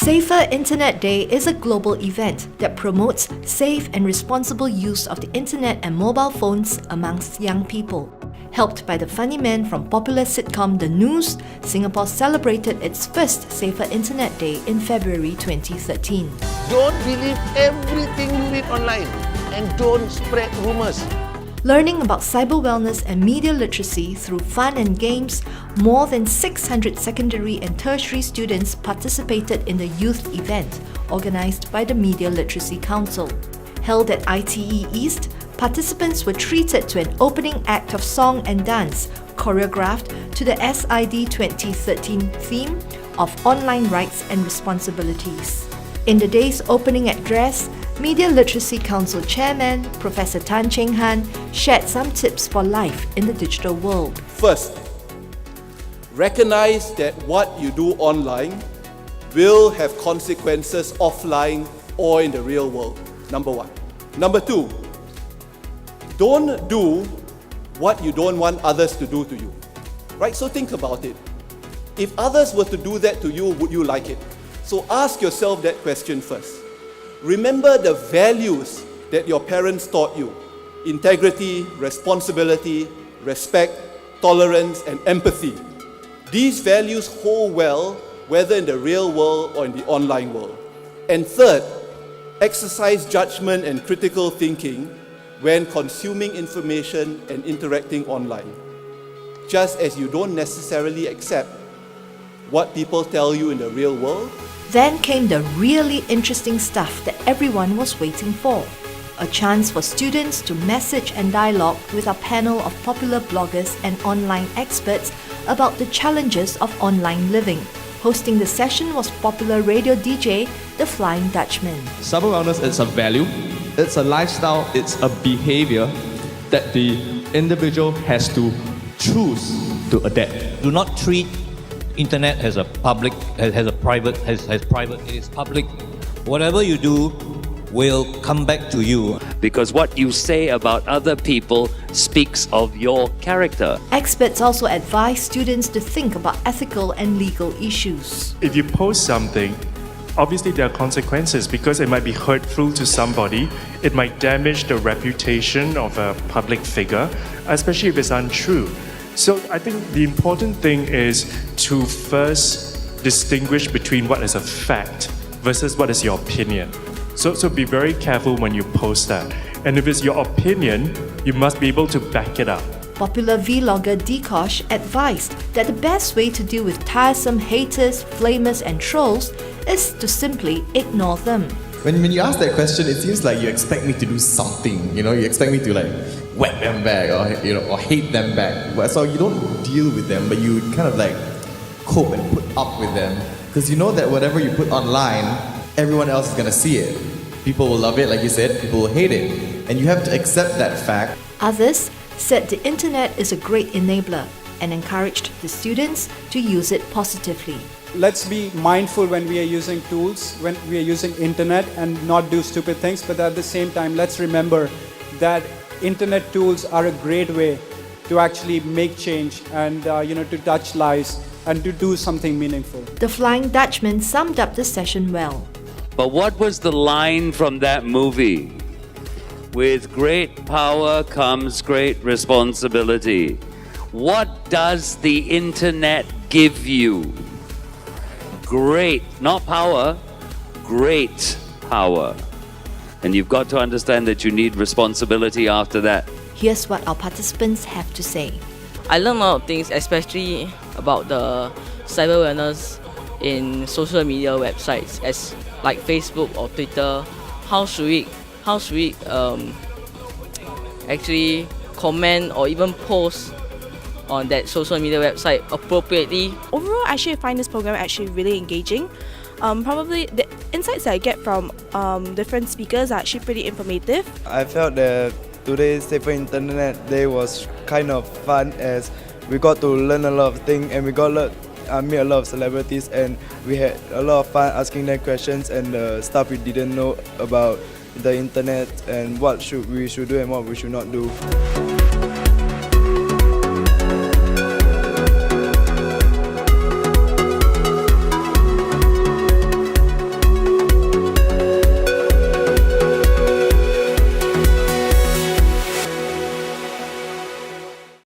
Safer Internet Day is a global event that promotes safe and responsible use of the internet and mobile phones amongst young people. Helped by the funny man from popular sitcom The News, Singapore celebrated its first Safer Internet Day in February 2013. Don't believe everything you read online and don't spread rumors. Learning about cyber wellness and media literacy through fun and games, more than 600 secondary and tertiary students participated in the youth event organised by the Media Literacy Council. Held at ITE East, participants were treated to an opening act of song and dance choreographed to the SID 2013 theme of online rights and responsibilities. In the day's opening address, Media Literacy Council Chairman Professor Tan Cheng Han shared some tips for life in the digital world. First, recognize that what you do online will have consequences offline or in the real world. Number one. Number two, don't do what you don't want others to do to you. Right? So think about it. If others were to do that to you, would you like it? So ask yourself that question first. Remember the values that your parents taught you: integrity, responsibility, respect, tolerance, and empathy. These values hold well whether in the real world or in the online world. And third, exercise judgment and critical thinking when consuming information and interacting online. Just as you don't necessarily accept what people tell you in the real world. Then came the really interesting stuff that everyone was waiting for. A chance for students to message and dialogue with a panel of popular bloggers and online experts about the challenges of online living. Hosting the session was popular radio DJ, The Flying Dutchman. Cyber wellness is a value, it's a lifestyle, it's a behavior that the individual has to choose to adapt. Do not treat internet as a public, has private, it is public. Whatever you do will come back to you. Because what you say about other people speaks of your character. Experts also advise students to think about ethical and legal issues. If you post something, obviously there are consequences because it might be hurtful to somebody. It might damage the reputation of a public figure, especially if it's untrue. So I think the important thing is to first distinguish between what is a fact versus what is your opinion. So be very careful when you post that. And if it's your opinion, you must be able to back it up. Popular vlogger Dikosh advised that the best way to deal with tiresome haters, flamers and trolls is to simply ignore them. When you ask that question, it seems like you expect me to do something, you expect me to whack them back or hate them back. So you don't deal with them, but you kind of cope and put up with them because you know that whatever you put online, everyone else is going to see it. People will love it, like you said, people will hate it. And you have to accept that fact. Others said the internet is a great enabler and encouraged the students to use it positively. Let's be mindful when we are using tools, when we are using internet and not do stupid things. But at the same time, let's remember that internet tools are a great way to actually make change and to touch lives and to do something meaningful. The Flying Dutchman summed up the session well. But what was the line from that movie? With great power comes great responsibility. What does the internet give you? Great, not power, great power. And you've got to understand that you need responsibility after that. Here's what our participants have to say. I learned a lot of things, especially about the cyber awareness in social media websites, as like Facebook or Twitter. How should we actually comment or even post on that social media website appropriately? Overall, I actually find this program actually really engaging. Probably the insights that I get from different speakers are actually pretty informative. I felt that today's Safer Internet Day was kind of fun as we got to learn a lot of things and we got meet a lot of celebrities and we had a lot of fun asking them questions and stuff we didn't know about the internet and what we should do and what we should not do.